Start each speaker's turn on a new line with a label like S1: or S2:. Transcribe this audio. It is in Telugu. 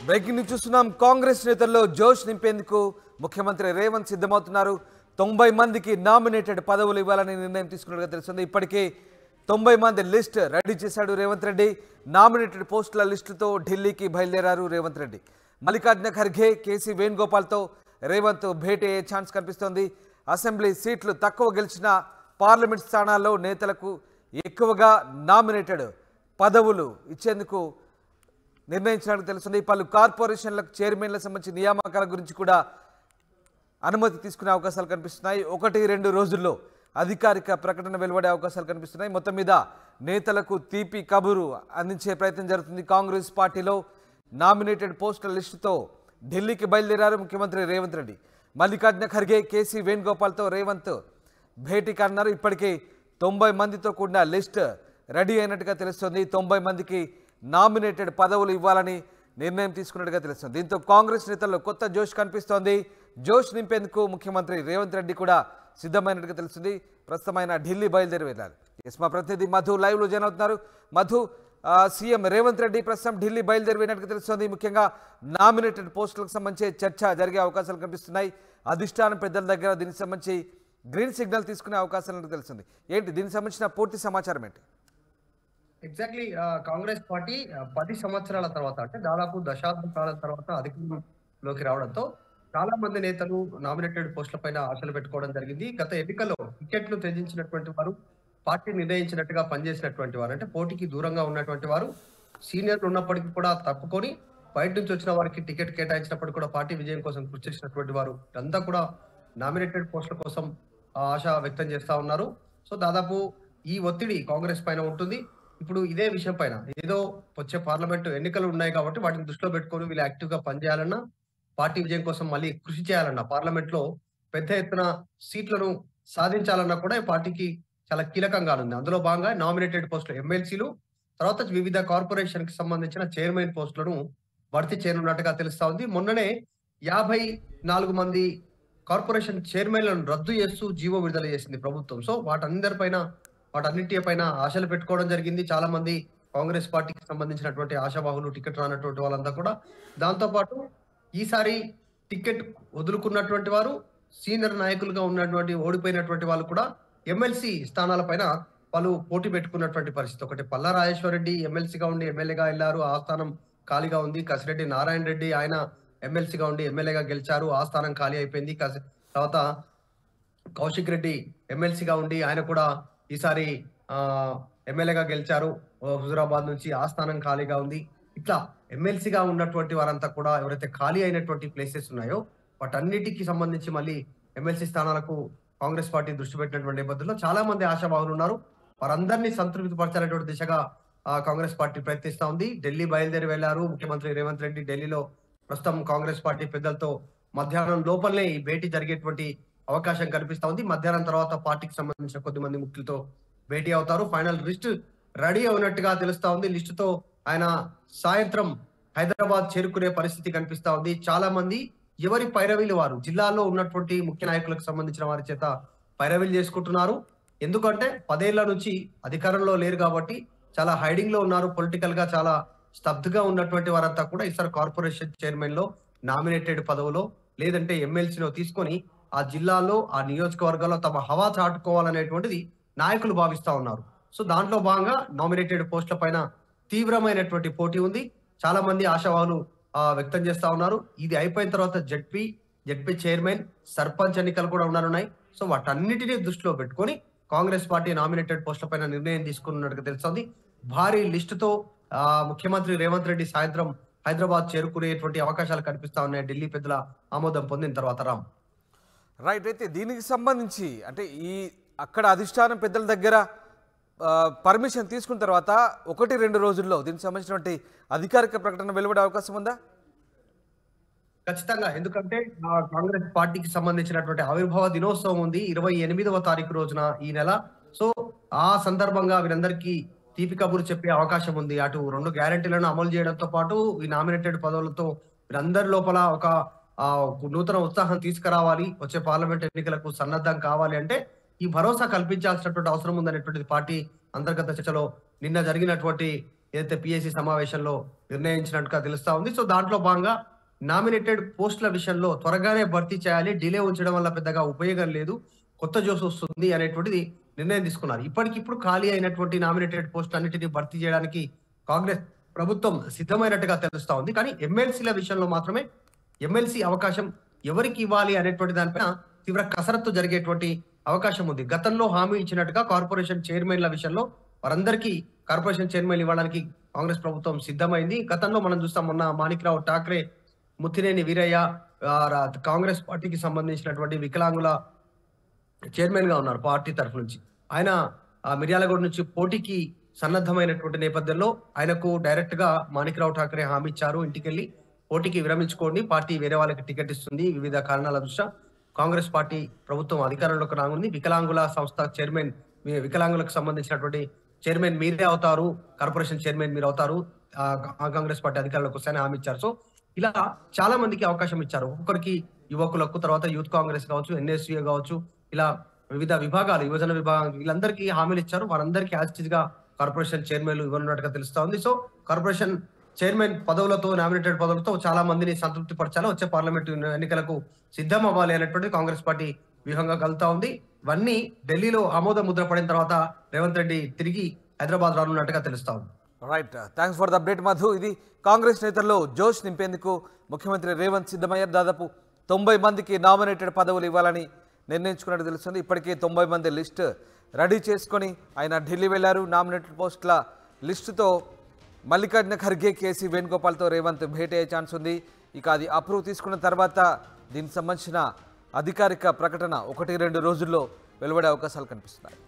S1: బ్రేకింగ్ న్యూస్ చూస్తున్నాం. కాంగ్రెస్ నేతల్లో జోష్ నింపేందుకు ముఖ్యమంత్రి రేవంత్ సిద్ధమవుతున్నారు. 90 మందికి నామినేటెడ్ పదవులు ఇవ్వాలని నిర్ణయం తీసుకున్నట్టుగా తెలుస్తుంది. ఇప్పటికే 90 మంది లిస్ట్ రెడీ చేశాడు రేవంత్ రెడ్డి. నామినేటెడ్ పోస్టుల లిస్టుతో ఢిల్లీకి బయలుదేరారు రేవంత్ రెడ్డి. మల్లికార్జున ఖర్గే, కేసీ వేణుగోపాల్తో రేవంత్ భేటీ అయ్యే ఛాన్స్ కనిపిస్తోంది. అసెంబ్లీ సీట్లు తక్కువ గెలిచిన పార్లమెంట్ స్థానాల్లో నేతలకు ఎక్కువగా నామినేటెడ్ పదవులు ఇచ్చేందుకు నిర్ణయించినట్టు తెలుస్తుంది. పలు కార్పొరేషన్లకు చైర్మన్లకు సంబంధించిన నియామకాల గురించి కూడా అనుమతి తీసుకునే అవకాశాలు కనిపిస్తున్నాయి. 1-2 రోజుల్లో అధికారిక ప్రకటన వెలువడే అవకాశాలు కనిపిస్తున్నాయి. మొత్తం మీద నేతలకు తీపి కబురు అందించే ప్రయత్నం జరుగుతుంది. కాంగ్రెస్ పార్టీలో నామినేటెడ్ పోస్టుల లిస్టుతో ఢిల్లీకి బయలుదేరారు ముఖ్యమంత్రి రేవంత్ రెడ్డి. మల్లికార్జున ఖర్గే, కేసీ వేణుగోపాల్తో రేవంత్ భేటీ కానున్నారు. ఇప్పటికే 90 మందితో కూడిన లిస్ట్ రెడీ అయినట్టుగా తెలుస్తుంది. 90 మందికి నామినేటెడ్ పదవులు ఇవ్వాలని నిర్ణయం తీసుకున్నట్టుగా తెలుస్తుంది. దీంతో కాంగ్రెస్ నేతల్లో కొత్త జోష్ కనిపిస్తోంది. జోష్ నింపేందుకు ముఖ్యమంత్రి రేవంత్ రెడ్డి కూడా సిద్ధమైనట్టుగా తెలుస్తుంది. ప్రస్తుతం ఆయన ఢిల్లీ బయలుదేరి వెళ్ళాలి. మా ప్రతినిధి మధు లైవ్లో జాయిన్ అవుతున్నారు. మధు, సీఎం రేవంత్ రెడ్డి ప్రస్తుతం ఢిల్లీ బయలుదేరి వెళ్ళినట్టుగా తెలుస్తుంది. ముఖ్యంగా నామినేటెడ్ పోస్టులకు సంబంధించి చర్చ జరిగే అవకాశాలు కనిపిస్తున్నాయి. అధిష్టానం పెద్దల దగ్గర దీనికి సంబంధించి గ్రీన్ సిగ్నల్ తీసుకునే అవకాశాలు తెలుస్తుంది. ఏంటి దీనికి సంబంధించిన పూర్తి సమాచారం ఏంటి?
S2: ఎగ్జాక్ట్లీ కాంగ్రెస్ పార్టీ 10 సంవత్సరాల తర్వాత, అంటే దాదాపు దశాబ్ద కాలం తర్వాత అధికారంలోకి రావడంతో చాలా మంది నేతలు నామినేటెడ్ పోస్టుల పైన ఆశలు పెట్టుకోవడం జరిగింది. గత ఎన్నికల్లో టికెట్లు త్యజించినటువంటి వారు, పార్టీ నిర్ణయించినట్టుగా పనిచేసినటువంటి వారు, అంటే పోటీకి దూరంగా ఉన్నటువంటి వారు, సీనియర్లు ఉన్నప్పటికీ కూడా తప్పుకొని బయట నుంచి వచ్చిన వారికి టికెట్ కేటాయించినప్పుడు కూడా పార్టీ విజయం కోసం కృషి చేసినటువంటి వారు అంతా కూడా నామినేటెడ్ పోస్టుల కోసం ఆశ వ్యక్తం చేస్తా ఉన్నారు. సో దాదాపు ఈ ఒత్తిడి కాంగ్రెస్ పైన ఉంటుంది. ఇప్పుడు ఇదే విషయం పైన ఏదో వచ్చే పార్లమెంటు ఎన్నికలు ఉన్నాయి కాబట్టి వాటిని దృష్టిలో పెట్టుకొని వీళ్ళు యాక్టివ్ గా పనిచేయాలన్నా, పార్టీ విజయం కోసం మళ్ళీ కృషి చేయాలన్నా, పార్లమెంట్ లో పెద్ద ఎత్తున సీట్లను సాధించాలన్నా కూడా ఈ పార్టీకి చాలా కీలకంగా ఉంది. అందులో భాగంగా నామినేటెడ్ పోస్టులు, ఎమ్మెల్సీలు, తర్వాత వివిధ కార్పొరేషన్ కి సంబంధించిన చైర్మన్ పోస్టులను భర్తీ చేయనున్నట్టుగా తెలుస్తా ఉంది. మొన్ననే 54 మంది కార్పొరేషన్ చైర్మన్లను రద్దు చేస్తూ జీవో విడుదల చేసింది ప్రభుత్వం. సో వాటన్నిటిపైన ఆశలు పెట్టుకోవడం జరిగింది. చాలా మంది కాంగ్రెస్ పార్టీకి సంబంధించినటువంటి ఆశావాహులు, టికెట్ రానటువంటి వాళ్ళంతా కూడా. దాంతోపాటు ఈసారి టికెట్ వదులుకున్నటువంటి వారు, సీనియర్ నాయకులుగా ఉన్నటువంటి ఓడిపోయినటువంటి వాళ్ళు కూడా ఎమ్మెల్సీ స్థానాలపైన వాళ్ళు పోటీ పెట్టుకున్నటువంటి పరిస్థితి. ఒకటి పల్లా రాజేశ్వర రెడ్డి ఎమ్మెల్సీగా ఉండి ఎమ్మెల్యేగా వెళ్ళారు, ఆ స్థానం ఖాళీగా ఉంది. కసిరెడ్డి నారాయణ రెడ్డి ఆయన ఎమ్మెల్సీగా ఉండి ఎమ్మెల్యేగా గెలిచారు, ఆ స్థానం ఖాళీ అయిపోయింది. తర్వాత కౌశిక్ రెడ్డి ఎమ్మెల్సీగా ఉండి ఆయన కూడా ఈసారి ఎమ్మెల్యేగా గెలిచారు హుజురాబాద్ నుంచి, ఆ స్థానం ఖాళీగా ఉంది. ఇట్లా ఎమ్మెల్సీగా ఉన్నటువంటి వారంతా కూడా ఎవరైతే ఖాళీ అయినటువంటి ప్లేసెస్ ఉన్నాయో వాటన్నిటికి సంబంధించి మళ్ళీ ఎమ్మెల్సీ స్థానాలకు కాంగ్రెస్ పార్టీ దృష్టి పెట్టినటువంటి నేపథ్యంలో చాలా మంది ఆశావాహులు ఉన్నారు. వారందరినీ సంతృప్తి పరచాలనేటువంటి దిశగా కాంగ్రెస్ పార్టీ ప్రయత్నిస్తా ఉంది. ఢిల్లీ బయలుదేరి వెళ్లారు ముఖ్యమంత్రి రేవంత్ రెడ్డి. ఢిల్లీలో ప్రస్తుతం కాంగ్రెస్ పార్టీ పెద్దలతో మధ్యాహ్నం లోపలనే ఈ భేటీ జరిగేటువంటి అవకాశం కనిపిస్తా ఉంది. మధ్యాహ్నం తర్వాత పార్టీకి సంబంధించిన కొద్దిమంది ముఖ్యులతో భేటీ అవుతారు. ఫైనల్ లిస్ట్ రెడీ అయినట్టుగా తెలుస్తా ఉంది. లిస్టుతో ఆయన సాయంత్రం హైదరాబాద్ చేరుకునే పరిస్థితి కనిపిస్తా ఉంది. చాలా మంది ఎవరి పైరవీలు వారు జిల్లాలో ఉన్నటువంటి ముఖ్య నాయకులకు సంబంధించిన వారి చేత పైరవీలు చేసుకుంటున్నారు. ఎందుకంటే 10 ఏళ్ల నుంచి అధికారంలో లేరు కాబట్టి చాలా హైడింగ్ లో ఉన్నారు. పొలిటికల్ గా చాలా స్తబ్దుగా ఉన్నటువంటి వారంతా కూడా ఈసారి కార్పొరేషన్ చైర్మన్ లో, నామినేటెడ్ పదవులో, లేదంటే ఎమ్మెల్సీలో తీసుకొని ఆ జిల్లాలో, ఆ నియోజకవర్గాల్లో తమ హవా చాటుకోవాలనేటువంటిది నాయకులు భావిస్తా ఉన్నారు. సో దాంట్లో భాగంగా నామినేటెడ్ పోస్టుల పైన తీవ్రమైనటువంటి పోటీ ఉంది. చాలా మంది ఆశావాహులు వ్యక్తం చేస్తా ఉన్నారు. ఇది అయిపోయిన తర్వాత జడ్పీ చైర్మన్, సర్పంచ్ ఎన్నికలు కూడా ఉండనున్నాయి. సో వాటన్నిటినీ దృష్టిలో పెట్టుకొని కాంగ్రెస్ పార్టీ నామినేటెడ్ పోస్టుల పైన నిర్ణయం తీసుకున్నట్టుగా తెలుస్తుంది. భారీ లిస్టుతో ముఖ్యమంత్రి రేవంత్ రెడ్డి సాయంత్రం హైదరాబాద్ చేరుకునేటువంటి అవకాశాలు కనిపిస్తా ఉన్నాయి ఢిల్లీ పెద్దల ఆమోదం పొందిన తర్వాత. రామ్,
S1: రైట్. అయితే దీనికి సంబంధించి అంటే అక్కడ అధిష్టానం పెద్దల దగ్గర పర్మిషన్ తీసుకున్న తర్వాత 1-2 రోజుల్లో దీనికి సంబంధించినటువంటి అధికారిక ప్రకటన వెలువడే అవకాశం ఉందా?
S2: ఖచ్చితంగా. ఎందుకంటే కాంగ్రెస్ పార్టీకి సంబంధించినటువంటి ఆవిర్భావ దినోత్సవం ఉంది 28వ తారీఖు రోజున ఈ నెల. సో ఆ సందర్భంగా వీరందరికీ తీపి కబురు చెప్పే అవకాశం ఉంది. అటు 2 గ్యారెంటీలను అమలు చేయడంతో పాటు ఈ నామినేటెడ్ పదవులతో వీరందరి లోపల ఒక నూతన ఉత్సాహం తీసుకురావాలి, వచ్చే పార్లమెంట్ ఎన్నికలకు సన్నద్ధం కావాలి అంటే ఈ భరోసా కల్పించాల్సినటువంటి అవసరం ఉందనేటువంటిది పార్టీ అంతర్గత చర్చలో నిన్న జరిగినటువంటి ఏదైతే పిఎస్సి సమావేశంలో నిర్ణయించినట్టుగా తెలుస్తా ఉంది. సో దాంట్లో భాగంగా నామినేటెడ్ పోస్టుల విషయంలో త్వరగానే భర్తీ చేయాలి, డిలే ఉంచడం వల్ల పెద్దగా ఉపయోగం లేదు, కొత్త జోష్ వస్తుంది అనేటువంటిది నిర్ణయం తీసుకున్నారు. ఇప్పటికిప్పుడు ఖాళీ అయినటువంటి నామినేటెడ్ పోస్ట్ అన్నిటిని భర్తీ చేయడానికి కాంగ్రెస్ ప్రభుత్వం సిద్ధమైనట్టుగా తెలుస్తా ఉంది. కానీ ఎమ్మెల్సీల విషయంలో మాత్రమే ఎమ్మెల్సీ అవకాశం ఎవరికి ఇవ్వాలి అనేటువంటి దానిపైన తీవ్ర కసరత్తు జరిగేటువంటి అవకాశం ఉంది. గతంలో హామీ ఇచ్చినట్టుగా కార్పొరేషన్ చైర్మన్ల విషయంలో వారందరికీ కార్పొరేషన్ చైర్మన్ ఇవ్వడానికి కాంగ్రెస్ ప్రభుత్వం సిద్ధమైంది. గతంలో మనం చూస్తాం, మొన్న మాణిక్రావు ఠాక్రే, ముత్తినేని వీరయ్య కాంగ్రెస్ పార్టీకి సంబంధించినటువంటి వికలాంగుల చైర్మన్ గా ఉన్నారు పార్టీ తరఫు నుంచి. ఆయన మిర్యాలగూడ నుంచి పోటీకి సన్నద్ధమైనటువంటి నేపథ్యంలో ఆయనకు డైరెక్ట్ గా మాణిక్రావు ఠాక్రే హామీ ఇచ్చారు, ఇంటికెళ్ళి పోటీకి విరమించుకోండి, పార్టీ వేరే వాళ్ళకి టికెట్ ఇస్తుంది, వివిధ కారణాల దృష్ట్యా కాంగ్రెస్ పార్టీ ప్రభుత్వం అధికారంలోకి రానుంది, వికలాంగుల సంస్థ చైర్మన్, వికలాంగులకు సంబంధించినటువంటి చైర్మన్ మీరే అవుతారు, కార్పొరేషన్ చైర్మన్ మీరు అవుతారు, కాంగ్రెస్ పార్టీ అధికారంలోకి వస్తాయని హామీ ఇచ్చారు. సో ఇలా చాలా మందికి అవకాశం ఇచ్చారు. ఒక్కొక్కరికి, యువకులకు, తర్వాత యూత్ కాంగ్రెస్ కావచ్చు, ఎన్ఎస్యుఏ కావచ్చు, ఇలా వివిధ విభాగాలు, యువజన విభాగం, వీళ్ళందరికీ హామీలు ఇచ్చారు. వారందరికీ యాజ్ గా కార్పొరేషన్ చైర్మన్లు ఇవ్వనున్నట్టుగా తెలుస్తా ఉంది. సో కార్పొరేషన్ చైర్మన్ పదవులతో, నామినేటెడ్ పదవులతో చాలా మందిని సంతృప్తి పరచాలి, వచ్చే పార్లమెంటు ఎన్నికలకు సిద్ధం అవ్వాలి అనేటువంటి కాంగ్రెస్ పార్టీ వ్యూహంగా కలుగుతా ఉంది. ఇవన్నీ ఢిల్లీలో ఆమోద ముద్ర పడిన తర్వాత రేవంత్ రెడ్డి తిరిగి హైదరాబాద్ రానున్నట్టుగా తెలుస్తా ఉంది.
S1: Right, thanks for the update Madhu. ఇది కాంగ్రెస్ నేతల్లో జోష్ నింపేందుకు ముఖ్యమంత్రి రేవంత్ సిద్ధమయ్యారు. దాదాపు 90 మందికి నామినేటెడ్ పదవులు ఇవ్వాలని నిర్ణయించుకున్నట్టు తెలుస్తుంది. ఇప్పటికే 90 మంది లిస్ట్ రెడీ చేసుకొని ఆయన ఢిల్లీ వెళ్లారు. నామినేటెడ్ పోస్టుల లిస్టుతో మల్లికార్జున ఖర్గే, కేసీ వేణుగోపాల్తో రేవంత్ భేటీ అయ్యే ఛాన్స్ ఉంది. ఇక అది అప్రూవ్ తీసుకున్న తర్వాత దీనికి సంబంధించిన అధికారిక ప్రకటన 1-2 రోజుల్లో వెలువడే అవకాశాలు కనిపిస్తున్నాయి.